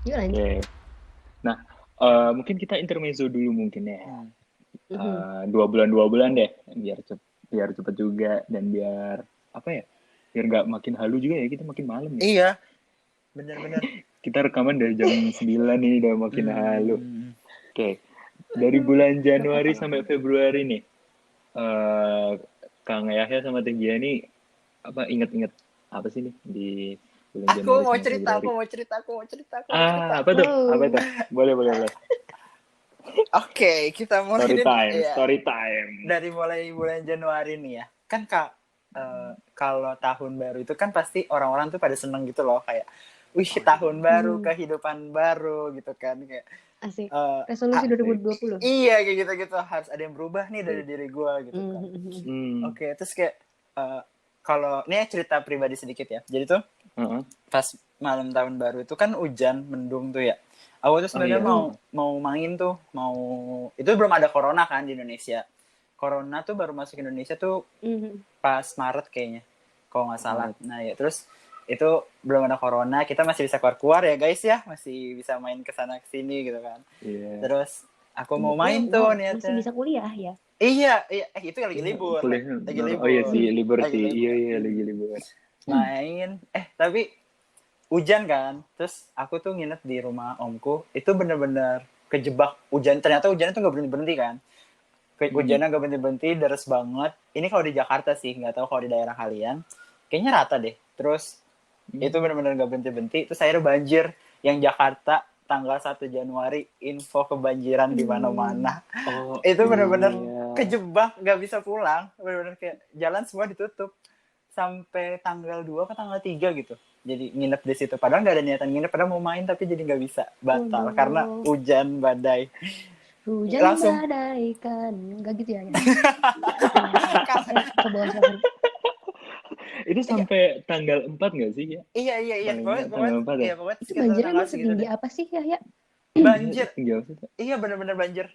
Yuk lanjut. Oke. Nah, mungkin kita intermezzo dulu mungkin ya. Mhm. 2 bulan deh, biar cepet juga dan biar apa ya? Biar nggak makin halu juga ya, kita makin malam ya. Iya, benar-benar. Kita rekaman dari jam 9 nih udah makin halu. Hmm. Oke. Dari bulan Januari sampai Februari nih. eh Kang Yahya sama Teh Gia nih apa inget-inget apa sih nih di bulan Januari Aku sampai Februari? mau cerita. Apa tuh? Apa Wow. tuh? Boleh, boleh, boleh. Oke, kita mulai Story time, ya, story time. dari mulai bulan Januari nih ya. Kan Kak, kalau tahun baru itu kan pasti orang-orang tuh pada seneng gitu loh, kayak wih tahun baru, Hmm, kehidupan baru gitu kan, kayak asik. eh, Resolusi Asik. 2020. iya kayak gitu-gitu, harus ada yang berubah nih dari Asik. diri gue gitu kan. Mhm. Hmm. Oke, terus kayak kalau ini cerita pribadi sedikit ya. Jadi tuh Heeh. pas malam tahun baru itu kan hujan mendung tuh ya. Aku tuh Oh sebenarnya iya. Mhm. mau main tuh, itu belum ada corona kan di Indonesia. Corona tuh baru masuk Indonesia tuh Mhm. pas Maret kayaknya, kalau nggak salah. Maret. Nah ya terus itu belum ada corona, kita masih bisa keluar ya guys ya, masih bisa main ke sana ke sini gitu kan. Iya. Terus aku mau Oh, main tuh wow, masih niatnya. bisa kuliah ya? Iya, itu lagi Iya, libur, kuliah. Oh iya libur, sih, Mhm. libur lagi sih. Iya, libur. iya, lagi libur. Main, tapi hujan kan, terus aku tuh nginep di rumah omku, itu bener-bener kejebak hujan, ternyata hujannya tuh nggak berhenti-berhenti kan, Hmm. hujannya nggak berhenti-berhenti, deras banget. Ini kalau di Jakarta sih, nggak tahu kalau di daerah kalian, kayaknya rata deh. Terus itu Hmm. bener-bener nggak berhenti-berhenti, terus akhirnya banjir, yang Jakarta tanggal 1 Januari info kebanjiran di Hmm. mana-mana. Oh Itu bener-bener Wow. iya. kejebak, nggak bisa pulang, bener-bener kayak jalan semua ditutup sampai tanggal 2 ke tanggal 3 gitu, jadi nginep di situ, padahal nggak ada niatan nginep, padahal mau main tapi jadi nggak bisa, batal karena Waduh. hujan badai. Hujan Langsung badai kan. Enggak gitu ya. Jangan. Saya ke bawah silakan. Itu iya sampai tanggal 4 nggak sih ya? iya Paling pokoknya nggak pokoknya tanggal 4 ya? iya pokoknya Itu sekitar banjir tanggal emang segitu setinggi deh. apa sih ya? Iya, Banjir, tinggal sih. iya bener-bener banjir.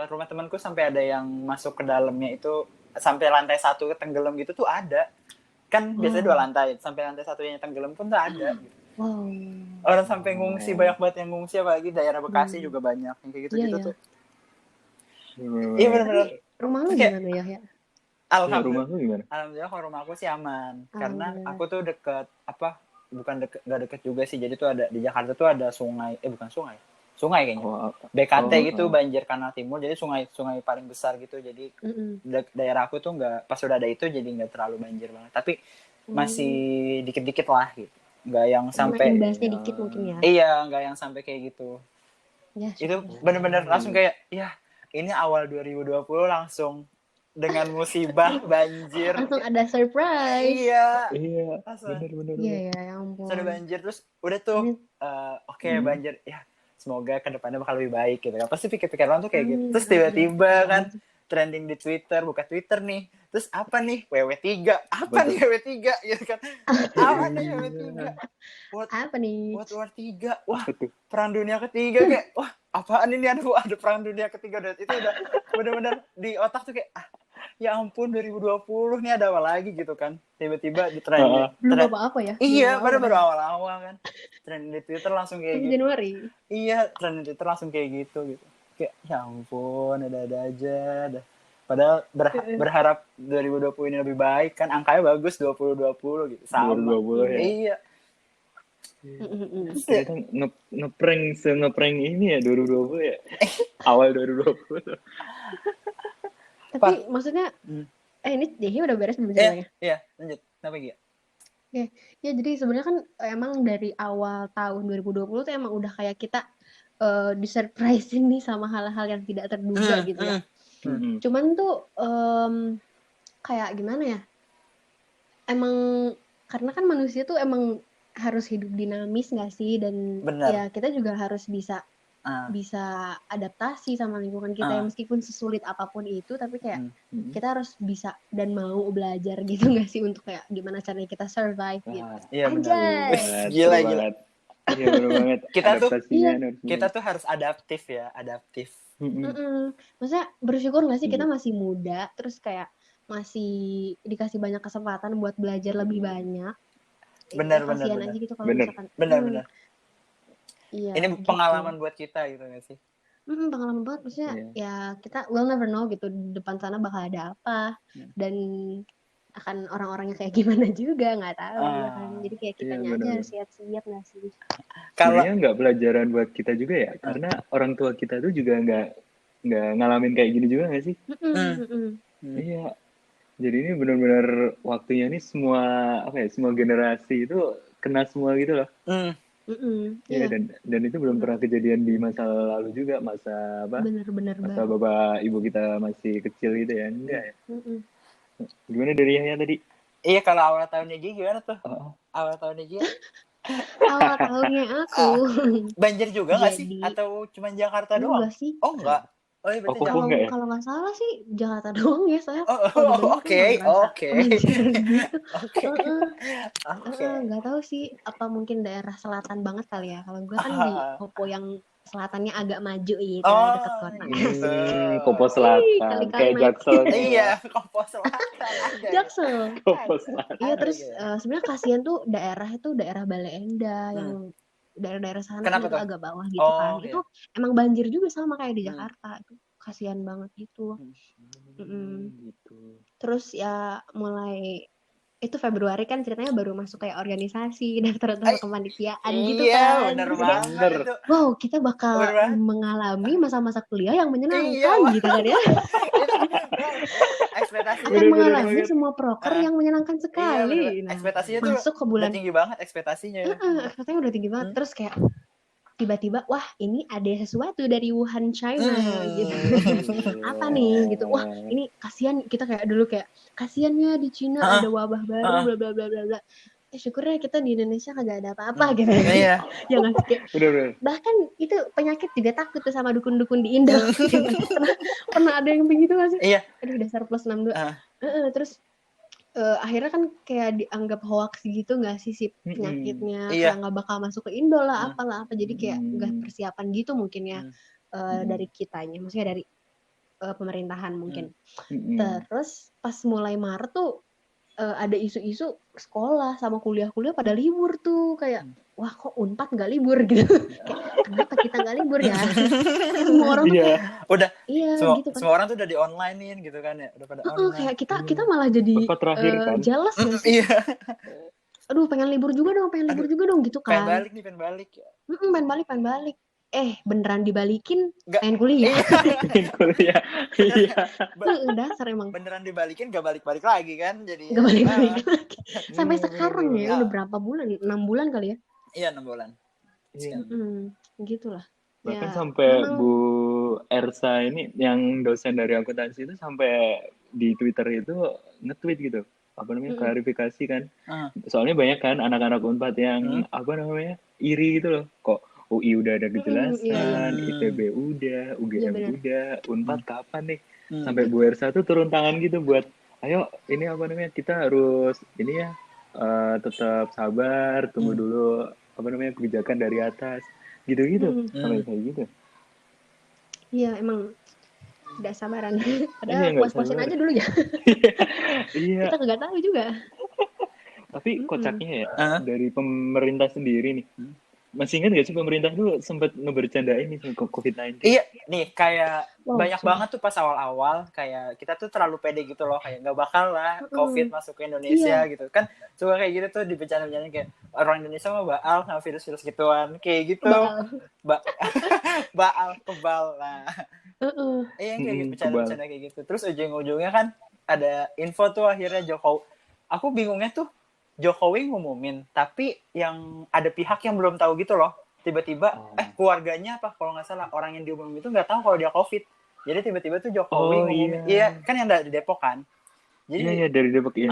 Rumah temanku sampai ada yang masuk ke dalamnya itu, sampai lantai 1 tenggelam gitu tuh ada, kan biasanya 2 lantai, sampai lantai 1-nya tenggelam pun tuh ada gitu. Wow. Orang sampai ngungsi, Oh. banyak banget yang ngungsi, apalagi daerah Bekasi Hmm. juga banyak yang kayak Iya gitu-gitu ya. tuh. Iya Bener-bener. Tapi benar-benar. rumah lu Terus kayak gimana ya? Ya, alhamdulillah, rumahku gimana? kalau rumah aku sih aman, karena Alhamdulillah. aku tuh deket apa, bukan deket, nggak deket juga sih, jadi tuh ada di Jakarta tuh ada sungai, bukan sungai, sungai kayaknya, Oh, BKT oh, gitu, oh. banjir kanal timur, jadi sungai paling besar gitu, jadi Mm-mm. daerah aku tuh nggak, pas udah ada itu jadi nggak terlalu banjir banget, tapi masih Hmm. dikit-dikit lah gitu, nggak yang Kena sampai, imbasnya Iya. dikit mungkin ya. iya nggak yang sampai kayak gitu. Ya, Itu syukurlah. bener-bener langsung Oh. kayak, ya ini awal 2020 langsung dengan musibah banjir Langsung kayak, ada surprise. iya Iya, langsung bener, bener, Iya bener. ya, ya sudah ampun. banjir, terus udah tuh Ini oke, Hmm. banjir ya, semoga kedepannya bakal lebih baik gitu kan, pasti pikir-pikir orang tuh kayak gitu, amin, terus amin. tiba-tiba kan Amin. trending di Twitter, buka Twitter nih, terus apa nih WW3, apa nih Betul. WW3 gitu kan, apa nih WW3, Iya. World Apa nih? World War 3, wah Apa tuh? perang dunia ketiga, kayak wah apaan ini, ada perang dunia ketiga, dan itu udah benar-benar di otak tuh kayak, ya ampun 2020 nih ada apa lagi gitu kan, tiba-tiba di trend, Heeh. Belum apa-apa ya, belum iya apa-apa baru padahal. awal-awal kan, trend di Twitter langsung kayak Masih gitu, Januari. iya trend di Twitter langsung kayak gitu, kayak ya ampun ada aja dah. Padahal berharap 2020 ini lebih baik kan, angkanya bagus 2020 gitu, sama 2020 ya. Hmm. iya. Mm-mm. Terus Ternyata ngeprank ngeprank ini ya 2020 ya. Awal 2020. apa. Tapi maksudnya, ini Dehi udah beres belum ceritanya? Iya lanjut, kenapa gitu. Oke, ya jadi sebenarnya kan emang dari awal tahun 2020 tuh emang udah kayak kita disurprisein nih sama hal-hal yang tidak terduga gitu ya. Mm-mm. Cuman tuh kayak gimana ya? Emang karena kan manusia tuh emang harus hidup dinamis nggak sih? Dan Benar. ya kita juga harus bisa Ah, bisa adaptasi sama lingkungan kita ya ah, meskipun sesulit apapun itu, tapi kayak Mm-mm. kita harus bisa dan mau belajar gitu nggak sih untuk kayak gimana caranya kita survive gitu. Wah, iya benar. seru Anjay. Wih, banget, seru gila. banget. Iya bener banget. Kita tuh Adaptasinya Iya. harus kita gimana? tuh harus adaptif ya, adaptif. Mm-mm. Maksudnya bersyukur nggak sih kita Setuju. masih muda, terus kayak masih dikasih banyak kesempatan buat belajar lebih banyak. Ya Benar benar kasihan benar. aja gitu kalau Bener. misalkan Benar benar. Iya, Ini gitu. pengalaman buat kita gitu nggak sih? Pengalaman banget, maksudnya Iya. ya kita we'll never know gitu di depan sana bakal ada apa, Hmm. dan akan orang-orangnya kayak gimana juga nggak tahu ya kan. Ah, Jadi kayak Iya kitanya aja benar. harus siap-siap nggak sih? kalau Sebenarnya nggak pelajaran buat kita juga ya, karena orang tua kita tuh juga nggak ngalamin kayak gini juga nggak sih? Iya. Jadi ini benar-benar waktunya nih semua semua generasi itu kena semua gitu loh. Iya, Iya, dan itu belum pernah kejadian di masa lalu juga, masa bener-bener masa banget. bapak ibu kita masih kecil gitu ya, enggak ya? Mm-mm. Gimana dari Yahya tadi? iya, kalau awal tahunnya Gi gimana tuh? Oh, Awal tahunnya Gi Awal tahunnya aku banjir juga nggak sih? jadi Atau cuma Jakarta doang? enggak sih. Oh enggak. Oh iya berarti Koko Jakarta. enggak ya? Kalau nggak salah sih Jakarta doang ya, saya Oh, kalau di Bandung tuh oke, nggak ngerasa oke. kebanjiran gitu. Oke. Heeh. Oke. Nggak tahu sih, apa mungkin daerah selatan banget kali ya. Kalau gue kan di Kopo yang selatannya agak maju gitu, Oh, dekat kota. gitu. Kopo Ih, Selatan, kali-kali kayak naik. Jaksel gitu Iya, ya. Kompos Selatan ada. Jaksel. Kopo Selatan. Iya, Ada terus gitu. sebenarnya kasihan tuh daerah Bale Endah yang daerah-daerah sana Kenapa itu tuh? agak bawah gitu Oh, kan. Itu emang banjir juga sama kayak di Jakarta. Itu kasihan banget gitu. Gitu. Terus ya mulai itu Februari kan ceritanya baru masuk kayak organisasi, daftar kepanitiaan gitu Iya, kan. bener Terus kayak, banget itu. wow, kita bakal Bener banget. mengalami masa-masa kuliah yang menyenangkan Iya, gitu kan ya. ekspektasinya Akan Bener mengalami banget. semua proker yang menyenangkan Iya, sekali. bener. Nah, Ekspektasinya tuh masuk ke udah bulan tinggi banget ekspektasinya. ekspektasinya udah tinggi banget. Terus kayak tiba-tiba, wah ini ada sesuatu dari Wuhan, China gitu. Apa nih gitu. Wah, ini kasihan, kita kayak dulu kayak kasihannya di Cina ada wabah baru bla bla bla bla bla. Syukurnya kita di Indonesia kagak ada apa-apa gitu. Iya. Ya nggak sih, kayak Bener. bahkan itu penyakit juga takut tuh sama dukun-dukun di Indo. pernah ada yang begitu nggak sih? Iya. Aduh, dasar plus 62. Terus akhirnya kan kayak dianggap hoax gitu nggak sih si penyakitnya, kayak nggak bakal masuk ke Indo lah, apalah apa, jadi kayak nggak persiapan gitu mungkin ya dari kitanya, maksudnya dari pemerintahan mungkin. Terus pas mulai Maret tuh ada isu-isu sekolah sama kuliah-kuliah pada libur tuh, kayak wah kok Unpad nggak libur gitu. Kayak, kenapa kita nggak libur ya? Semua orang tuh kayak udah gitu kan. Semua orang tuh udah di onlinein gitu kan ya, udah pada online. Kayak kita malah jadi jealous nggak sih? Iya. Aduh, pengen libur juga dong gitu kan. Pengen balik ya. Pengen balik. Beneran dibalikin, pengen kuliah. Pengen kuliah. Iya. Dasar emang. Beneran dibalikin gak balik-balik lagi kan, jadi. Gak balik-balik lagi. Sampai sekarang ya, udah berapa bulan? 6 bulan kali ya? Iya, 6 bulan. Gitulah. Bahkan Ya, sampai memang... Bu Ersa ini yang dosen dari akuntansi itu sampai di Twitter itu nge-tweet gitu, klarifikasi kan. Soalnya banyak kan anak-anak Unpad yang iri gitu loh, kok UI udah ada kejelasan, ITB udah, UGM udah, Unpad kapan nih? Sampai Bu Ersa tuh turun tangan gitu buat, ayo ini kita harus ini ya tetap sabar, tunggu dulu kebijakan dari atas, gitu-gitu, sampai kayak gitu. Iya, emang tidak sabaran. Padahal puas-puasin aja dulu ya. Iya. Kita nggak tahu juga. Tapi kocaknya ya, dari pemerintah sendiri nih. Masih ingat gak sih pemerintah tuh sempat ngebercandain nih COVID-19? Iya, nih kayak banyak banget tuh pas awal-awal, kayak kita tuh terlalu pede gitu loh, kayak nggak bakal lah COVID masuk ke Indonesia gitu kan. Suka kayak gitu tuh di bercanda-bercanda kayak orang Indonesia mah baal sama virus-virus gituan, kayak gitu. Baal kebal lah. Iya, kayak gitu, bercanda-bercanda kayak gitu. Terus ujung-ujungnya kan ada info tuh akhirnya Jokowi. Aku bingungnya tuh Jokowi ngumumin, tapi yang ada pihak yang belum tahu gitu loh. Tiba-tiba, keluarganya apa, kalau nggak salah, orang yang diumumin itu nggak tahu kalau dia COVID. Jadi tiba-tiba tuh Jokowi ngumumin. Iya, kan yang dari Depok kan. Jadi, iya, dari Depok ya.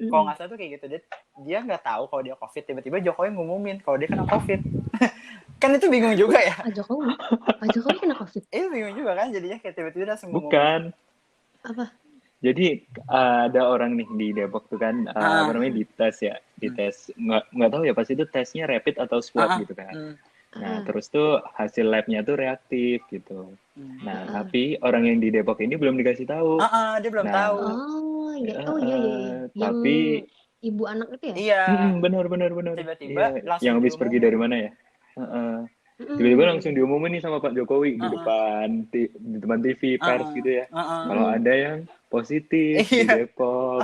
Kalau nggak salah tuh kayak gitu. Dia nggak tahu kalau dia COVID. Tiba-tiba Jokowi ngumumin kalau dia kena COVID. Kan itu bingung juga ya. Pak Jokowi kena COVID? Bingung juga kan, jadinya kayak tiba-tiba langsung ngumumin. Bukan. Apa? Jadi ada orang nih di Depok tuh kan, dites ya, dites nggak tahu ya pas itu tesnya rapid atau swab gitu kan. Nah terus tuh hasil labnya tuh reaktif gitu. Nah tapi orang yang di Depok ini belum dikasih tahu. Dia belum tahu. Oh iya. Tapi ibu anak itu ya? Iya. Benar. Tiba-tiba langsung yang habis pergi dari mana ya? Tiba-tiba langsung diumumin nih sama Pak Jokowi di depan TV pers gitu ya. Kalau ada yang positif di Depok.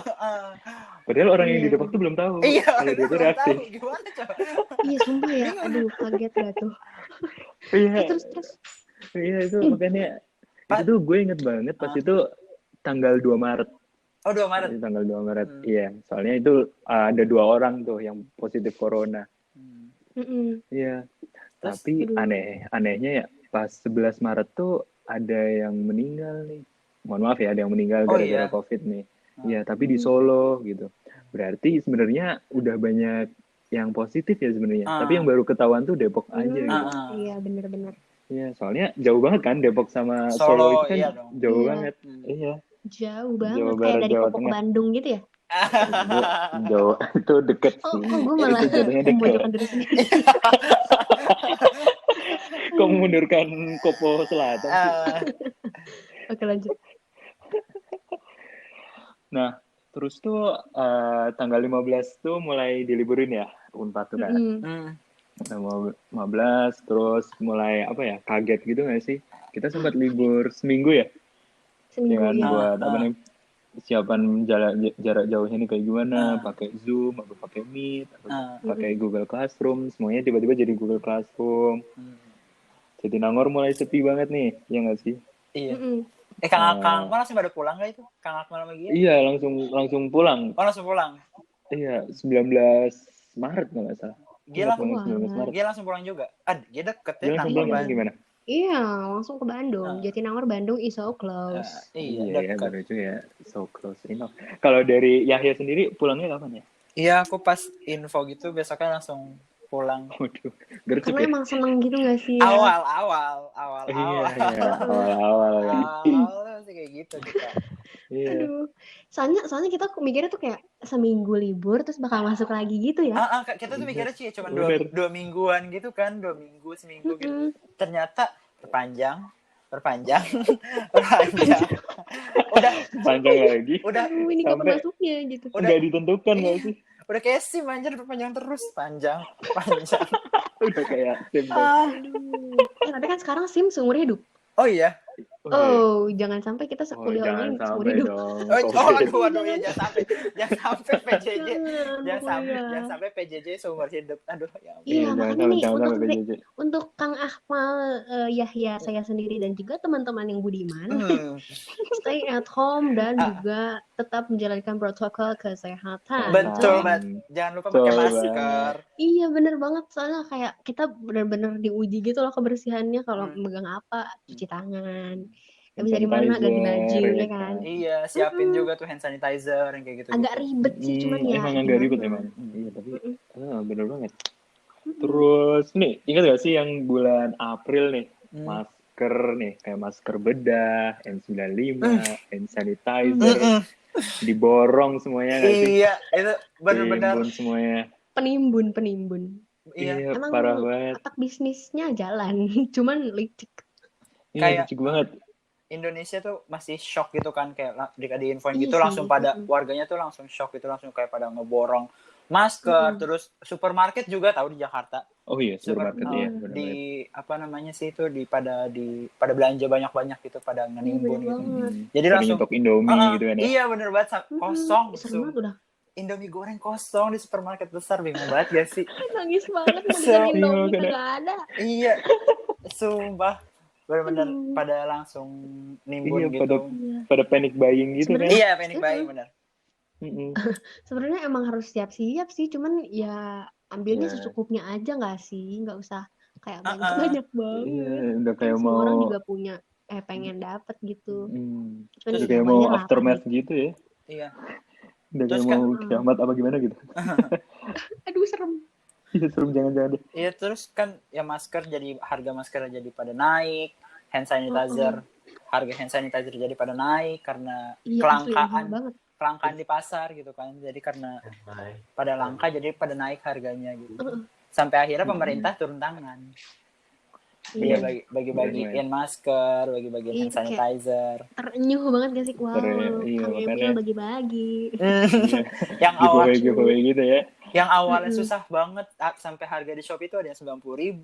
Padahal orang yang di Depok tuh belum tahu. Kalau dia tuh reaktif. Gimana coba? Iya sumpah ya. Aduh kaget gak tuh. Iya. Terus. Iya itu makanya. Itu tuh gue inget banget pas itu tanggal 2 Maret. Oh 2 Maret. Itu tanggal 2 Maret. Iya. Soalnya itu ada 2 orang tuh yang positif corona. Iya. Tapi anehnya ya pas 11 Maret tuh ada yang meninggal nih. Mohon maaf ya, ada yang meninggal gara-gara COVID nih. Iya, tapi di Solo gitu. Berarti sebenarnya udah banyak yang positif ya sebenarnya. Tapi yang baru ketahuan tuh Depok aja gitu. Iya, benar-benar. Iya, soalnya jauh banget kan Depok sama Solo itu kan jauh banget. Iya. Jauh banget. Jawa Barat, kayak dari Depok ke Bandung gitu ya? Jauh, itu deket sih. Oh, gue malah memojokkan diri sendiri. Kok memundurkan Kopo Selatan sih? Oke, lanjut. Nah, terus tuh tanggal 15 tuh mulai diliburin ya, Unpad tuh kan. Tanggal 15, terus mulai apa ya, kaget gitu nggak sih? Kita sempat libur seminggu ya? Seminggu, ya. Buat apa nih, siapan jarak jauhnya ini kayak gimana, pakai Zoom, atau pakai Meet, atau pakai Google Classroom, semuanya tiba-tiba jadi Google Classroom. Jadi Nangor mulai sepi banget nih, ya nggak sih? Iya. Kang Akmal langsung pada pulang nggak itu? Kang Akmal sama Gia? Iya, langsung pulang. Oh, langsung pulang? Iya, 19 Maret nggak salah. Gia langsung pulang juga? Dia deket ya, langsung pulang gimana? Iya, langsung ke Bandung. Jatinangor, Bandung is so close. Iya, baru itu ya, so close enough. Kalau dari Yahya sendiri, pulangnya kapan ya? Iya, aku pas info gitu, besoknya langsung pulang. Waduh, karena emang seneng gitu gak sih? Awal-awal. Iya, awal-awal ya. Awal sih kayak gitu kita. Iya. Aduh, soalnya kita mikirnya tuh kayak seminggu libur terus bakal masuk lagi gitu ya. Kita tuh mikirnya sih cuma 2 mingguan gitu kan, 2 minggu, seminggu gitu. Ternyata perpanjang. Udah panjang lagi. Udah ini kapan masuknya gitu. Udah ditentukan nggak sih? Udah kayak SIM anjir, perpanjang terus, panjang. Udah kayak SIM. Aduh. Tapi kan sekarang SIM seumur hidup. Oh iya. Jangan sampai kita kuliah online seumur hidup. Aduh, ya jangan sampai PJJ. Jangan sampai PJJ seumur hidup. Aduh, ya. Iya, makanya nih untuk Kang Akmal, Yahya, saya sendiri dan juga teman-teman yang budiman, stay at home dan juga tetap menjalankan protokol kesehatan. Betul banget. Jangan lupa pakai masker. Iya, bener banget. Soalnya kayak kita benar-benar diuji gitu loh kebersihannya, kalau megang apa, cuci tangan. Gak bisa di mana ganti baju ya kan. Iya, siapin juga tuh hand sanitizer yang kayak gitu. Agak ribet sih cuman ya. Emang agak ribet emang. Iya, tapi bener banget. Terus nih, ingat gak sih yang bulan April nih, masker nih, kayak masker bedah, N95, hand sanitizer, diborong semuanya gak sih? Iya, itu benar-benar semuanya. Penimbun. Iya, emang parah banget. otak bisnisnya jalan, cuman licik. Iya, licik banget. Indonesia tuh masih shock gitu kan, kayak di infoin gitu langsung pada warganya tuh langsung shock gitu, langsung kayak pada ngeborong masker. Terus supermarket juga tahu di Jakarta. Oh iya, supermarket ya. Di apa namanya sih itu pada belanja banyak-banyak gitu, pada ngenimbun gitu. Jadi langsung stok Indomie gitu kan ya. Iya bener banget, kosong. Udah. Indomie goreng kosong di supermarket besar, bingung banget gak sih? Nangis banget mau Indomie kagak ada. Iya, sumpah. Benar-benar pada langsung nimbun gitu. Pada panic buying gitu kan. Iya, panic buying benar. Sebenarnya emang harus siap-siap sih, cuman ya ambilnya secukupnya aja nggak sih, nggak usah kayak banyak banget. Iya, udah kayak semua mau orang juga punya pengen dapet gitu. Terus kayak mau aftermath gitu ya. Iya. Udah kayak mau kiamat apa gimana gitu. Aduh serem. Iya serem, jangan deh. Iya, terus kan ya harga masker jadi pada naik, hand sanitizer harga hand sanitizer jadi pada naik karena kelangkaan di pasar gitu kan. Jadi karena pada langka jadi pada naik harganya gitu. Sampai akhirnya pemerintah turun tangan. Dia bagi-bagiin masker, bagi-bagiin hand sanitizer. Terenyuh banget gak sih? Wow, Kang Emil bagi-bagi. Yang awal giveaway gitu ya. Yang awalnya susah banget sampai harga di Shopee itu ada yang 90.000.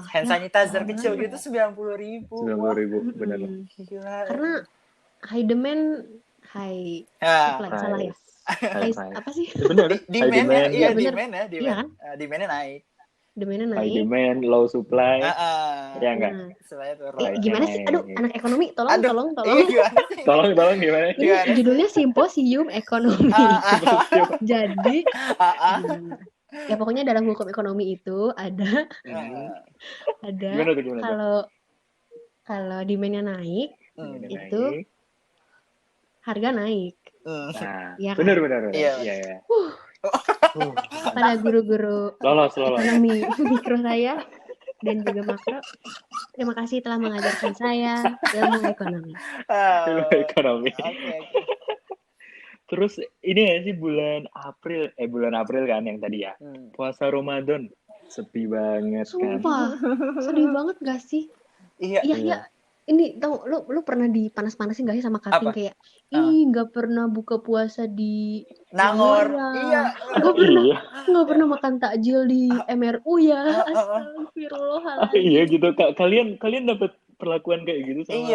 Hand sanitizer kecil gitu 90.000. 90.000 benar. Gila. Karena high demand, high supply, salah ya. Apa sih? Benar. Demand-nya iya benar. Iya kan? Demand-nya naik. High demand, low supply. Ya enggak? Gimana sih? Aduh, anak ekonomi, tolong. Tolong gimana? Ini judulnya Simposium Ekonomi. Jadi, ya pokoknya dalam hukum ekonomi itu ada kalau demand-nya naik, itu harga naik. Nah, ya kan? Benar. Iya. Pada guru-guru lolos ekonomi mikro saya dan juga makro, terima kasih telah mengajarkan saya ilmu ekonomi. Okay. Terus ini ya sih bulan April kan yang tadi ya. Puasa Ramadan sepi banget. Sumpah, sedih banget gak sih? Iya. Ini tau lu pernah dipanas-panasin gak sih sama Kating kayak nggak pernah buka puasa di Nangor ya. Nggak pernah makan takjil di MRU ya. Astagfirullahaladzim. Iya gitu kalian dapat perlakuan kayak gitu sama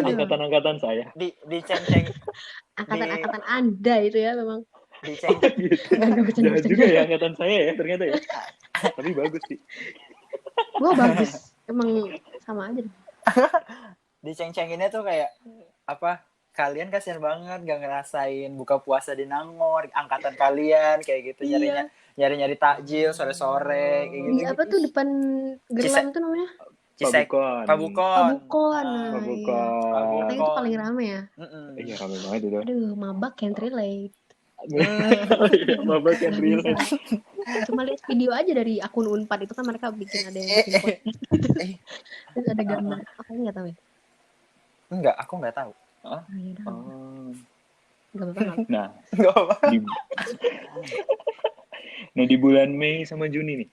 angkatan-angkatan saya. Di ceng-ceng angkatan Anda itu ya memang. Di ceng-ceng gitu. Jahat juga ya angkatan saya ya ternyata ya. Tapi bagus sih. Gua bagus. Emang sama aja. Diceng-cenginnya tuh kayak apa? Kalian kasihan banget gak ngerasain buka puasa di Nangor, angkatan kalian kayak gitu nyari takjil sore-sore kayak gitu. Apa tuh depan gerbang tuh namanya? Pabukon. Tapi itu paling rame ya. Iya rame banget itu. Aduh, mabak can't relate. Mabak can't relate. Cuma lihat video aja dari akun Unpad itu kan mereka bikin ada yang bikin podcast. Terus ada gambar. Aku nggak tahu ya. Enggak, aku nggak tahu. Nggak apa-apa. Nah di bulan Mei sama Juni nih.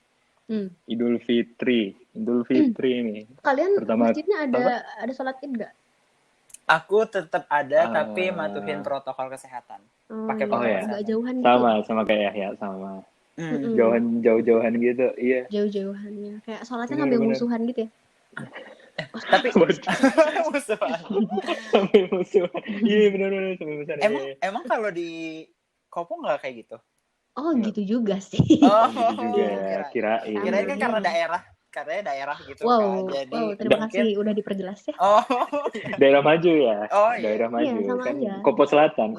Idul Fitri ini. Kalian masjidnya ada sholat Id nggak? Aku tetap ada tapi matuhin protokol kesehatan. Pakai protokol agak jauhan gitu. Sama kayak ya sama. Jauh-jauhan gitu, iya. Jauh-jauhan ya. Kayak sholatnya ngambil musuhan gitu ya. Tapi musuhan. Iya benar sambil musuhan. Emang kalau di Kopo nggak kayak gitu? Oh gitu juga sih. Gitu juga kirain kan karena daerah gitu kan. Jadi terima kasih udah diperjelas ya. Daerah maju ya. Daerah maju iya, kan. Aja. Kopo Selatan.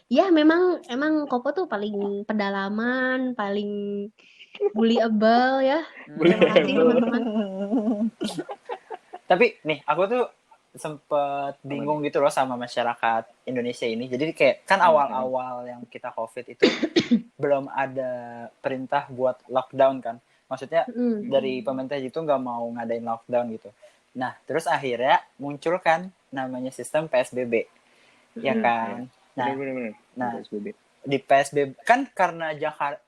Ya emang Kopo tuh paling pedalaman, paling bullyable ya. Terima kasih teman-teman. Tapi nih aku tuh sempet bingung gitu loh sama masyarakat Indonesia ini. Jadi kayak kan awal-awal yang kita COVID itu belum ada perintah buat lockdown kan. Maksudnya dari pemerintah itu nggak mau ngadain lockdown gitu. Nah terus akhirnya muncul kan namanya sistem PSBB, ya kan. Nah PSBB. Di PSBB kan karena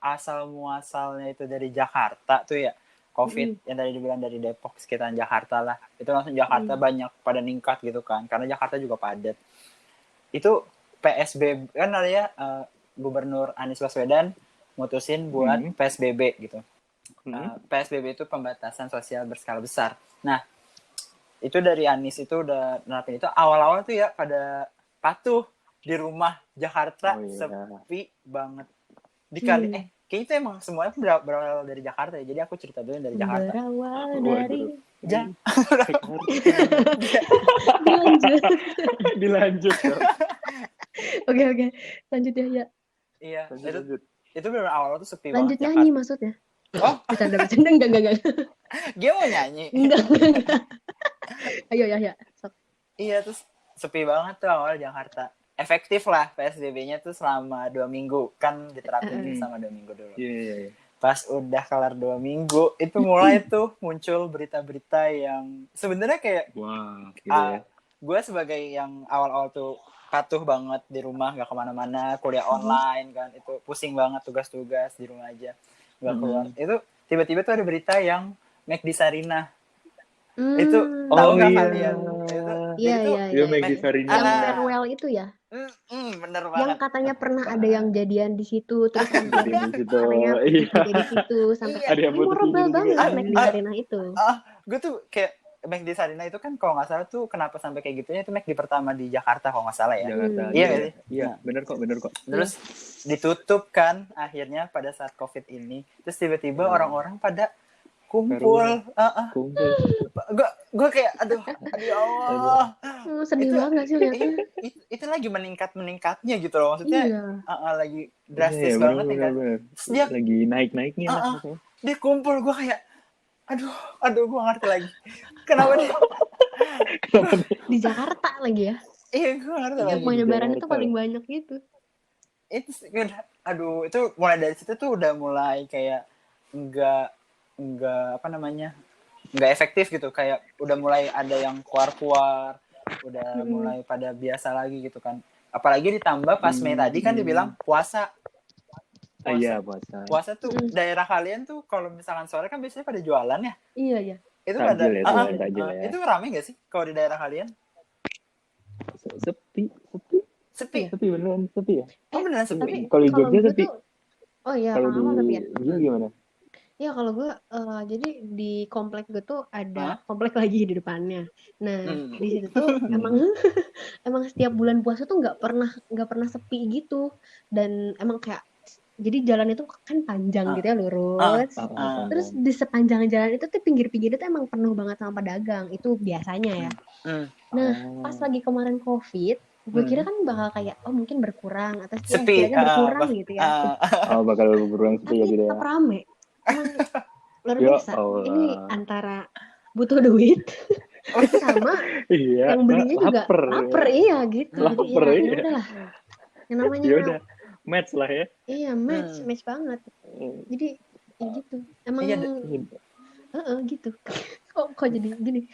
asal muasalnya itu dari Jakarta tuh ya. COVID yang tadi dibilang dari Depok sekitaran Jakarta lah. Itu langsung Jakarta banyak pada ningkat gitu kan. Karena Jakarta juga padat. Itu PSBB kan ada Gubernur Anies Baswedan mutusin buat PSBB gitu. PSBB itu pembatasan sosial berskala besar. Nah, itu dari Anies itu udah nerapin itu. Awal-awal tuh ya pada patuh di rumah Jakarta sepi banget. Kayaknya itu emang semuanya berawal dari Jakarta ya. Jadi aku cerita dulu dari Jakarta. Berawal dari Dilanjut. Oke. Lanjut ya. Iya. Itu benar awal tuh sepi banget. Lanjut nyanyi Jakarta. Maksudnya. Oh, bercanda enggak. Dia mau nyanyi. Enggak. Ayo ya. Iya, terus sepi banget tuh awal Jakarta. Efektif lah PSBB-nya tuh selama 2 minggu. Kan diterapin selama 2 minggu dulu. Iya. Pas udah kelar 2 minggu, itu mulai tuh muncul berita-berita yang sebenarnya kayak gue sebagai yang awal-awal tuh patuh banget di rumah, gak kemana-mana, kuliah online kan, itu pusing banget tugas-tugas di rumah aja, gak keluar. Itu tiba-tiba tuh ada berita yang McD Sarinah. Itu tahu nggak kalian? Iya. McD Sarinah. Yang farewell Mall itu ya? Bener Yang banget. katanya pernah ada yang jadian di situ, terus sampai katanya Iya. juga di situ, sampai Ada yang putus memorable juga. banget McD Sarina itu. Gue tuh kayak McD Sarina itu kan kalau nggak salah tuh kenapa sampai kayak gitunya itu McD pertama di Jakarta kalau nggak salah ya. Jakarta. Iya, bener kok. Terus ditutup kan akhirnya pada saat COVID ini. Terus tiba-tiba orang-orang pada kumpul. Gue kayak aduh ya Allah. Sedih banget sih lihatnya. Itu lagi meningkatnya gitu loh maksudnya. Lagi drastis banget nih kan. Dia lagi naik-naiknya lah. Dia kumpul, gue kayak aduh gue ngerti lagi. Kenapa nih? Di Jakarta lagi ya? Iya, gue ngerti lagi. Penyebaran itu paling banyak gitu. Itu mulai dari situ tuh udah mulai kayak enggak apa namanya? Enggak efektif gitu, kayak udah mulai ada yang keluar, udah mulai pada biasa lagi gitu kan. Apalagi ditambah pas Mei tadi kan dibilang puasa. Iya, puasa tuh daerah kalian tuh kalau misalkan sore kan biasanya pada jualan ya. Iya. Itu pada itu rame nggak sih kalau di daerah kalian? Sepi beneran sepi ya. Beneran sepi. Kalau di Jogja sepi. Oh iya, kalau di Jogja gimana? Iya, kalau gue jadi di komplek gue tuh ada komplek lagi di depannya. Nah, di situ tuh emang setiap bulan puasa tuh nggak pernah sepi gitu. Dan emang kayak jadi jalan itu kan panjang gitu ya, lurus. Terus di sepanjang jalan itu tuh pinggir-pinggir itu emang penuh banget sama pedagang. Itu biasanya ya. Nah, pas lagi kemarin COVID, gue kira kan bakal kayak mungkin berkurang atau setidaknya berkurang gitu ya. Bakal berkurang sepi ya gitu ya. Tetap rame. Emang luar biasa. Ini antara butuh duit sama yang belinya juga lapar iya gitu. Lapar, jadi ya udahlah. Yang namanya match lah ya. Iya, match banget. Jadi ya gitu. Emang gitu. Kok jadi gini?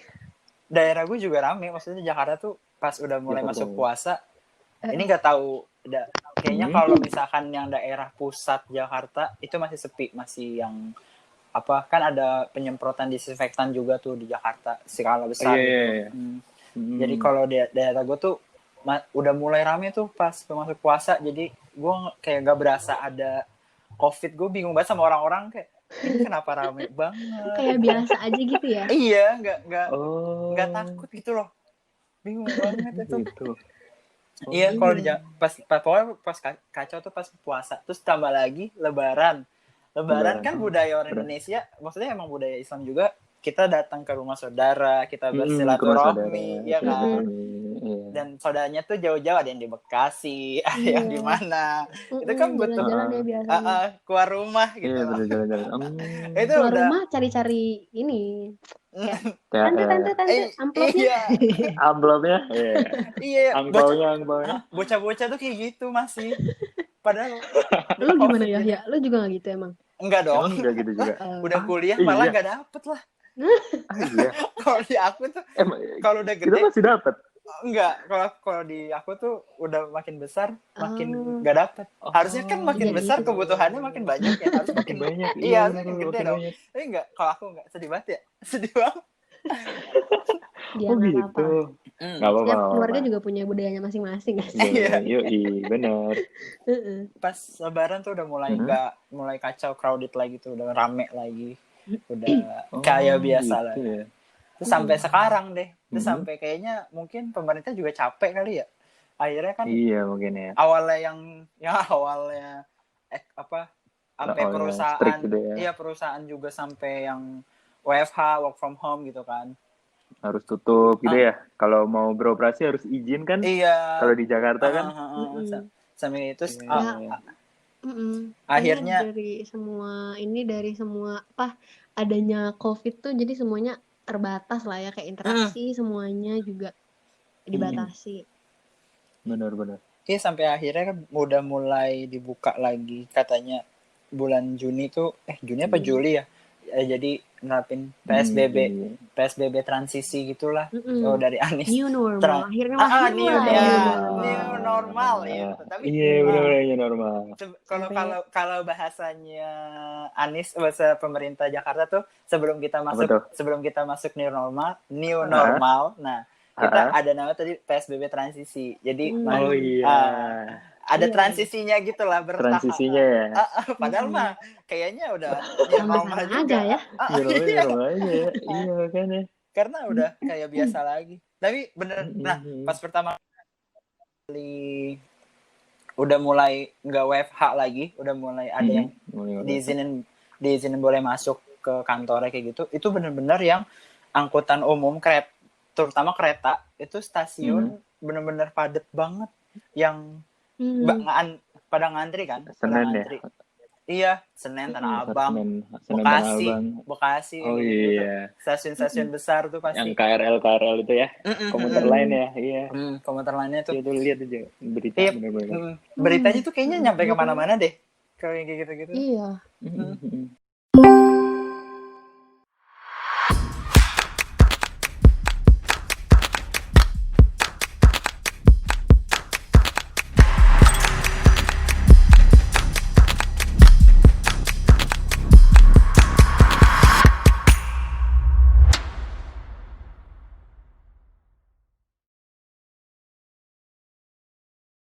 Daerah gue juga rame, maksudnya Jakarta tuh pas udah mulai masuk puasa. Ini nggak tahu, kayaknya kalau misalkan yang daerah pusat Jakarta itu masih sepi, masih yang apa kan ada penyemprotan disinfektan juga tuh di Jakarta skala besar gitu. Jadi kalau daerah gue tuh udah mulai rame tuh pas masuk puasa, jadi gue kayak gak berasa ada COVID. Gue bingung banget sama orang-orang kayak ini kenapa rame banget. Kayak biasa aja gitu ya. Iya, nggak takut gitu loh. Bingung banget itu. Iya, kalau pas kacau tuh pas puasa. Terus tambah lagi Lebaran kan budaya orang Indonesia, maksudnya emang budaya Islam juga. Kita datang ke rumah saudara, kita bersilaturahmi, ya kan. Dan saudaranya tuh jauh-jauh, ada yang di Bekasi, ada yang di mana. Itu kan butuh keluar rumah gitu. Iya, jalan-jalan. Itu keluar rumah cari-cari ini. Tante, amplopnya. Amplopnya? Iya. Angpaunya. Bocah-bocah tuh kayak gitu masih. Padahal lu gimana ya? Lu juga gak gitu emang? Enggak dong. Enggak gitu juga. Udah kuliah malah gak dapet lah. Iya. Kalau di aku tuh kalau udah gede kita masih dapat. Enggak, kalau di aku tuh udah makin besar makin gak dapet. Harusnya kan makin besar kebutuhannya makin banyak ya, harus makin banyak. Iya, makin gede dong. Tapi enggak, kalau aku enggak, sedih banget ya. Sedih banget. Ya, gitu. Enggak apa-apa. Setiap keluarga juga punya budayanya masing-masing. Iya, benar. Pas Lebaran tuh udah mulai kacau, crowded lagi tuh, udah rame lagi. Udah kayak biasa lah. Ya. Terus sampai sekarang deh. Terus sampai kayaknya mungkin pemerintah juga capek kali ya. Akhirnya kan iya mungkin ya. Awalnya yang awalnya sampai perusahaan gitu ya. Iya, perusahaan juga sampai yang WFH, work from home gitu kan. Harus tutup gitu ya. Kalau mau beroperasi harus izin kan? Iya. Kalau di Jakarta kan. Sampai itu akhirnya dari semua adanya COVID tuh jadi semuanya terbatas lah ya, kayak interaksi semuanya juga dibatasi. Benar. Iya, sampai akhirnya kan udah mulai dibuka lagi katanya bulan Juni tuh Juni apa Juli ya? Jadi nerapin PSBB transisi gitulah. Dari Anies. New normal. Akhirnya new normal ya. Tapi benar new normal. Kalau bahasanya Anies, bahasa pemerintah Jakarta tuh sebelum kita masuk new normal. Nah, kita ada nama tadi PSBB transisi. Jadi oh iya. Ada transisinya gitu lah bertahap. Transisinya ya. Padahal mah kayaknya udah normal aja ya. Normal aja ya. Iya kan ya. Karena udah kayak biasa lagi. Tapi bener, nah pas pertama kali udah mulai nggak WFH lagi, udah mulai ada yang diizinin boleh masuk ke kantornya kayak gitu. Itu bener-bener yang angkutan umum terutama kereta itu stasiun bener-bener padet banget, yang pada ngantri kan. Senen ya. Iya, Senen, Tanah Abang, Bekasi. Oh iya. Stasiun-stasiun besar tuh pasti. Yang KRL itu ya, komuter lain ya, iya. Komuter lainnya tuh. Itu lihat aja berita bener-bener. Beritanya tuh kayaknya nyampe kemana-mana deh, kalau yang kayak gitu-gitu. Iya.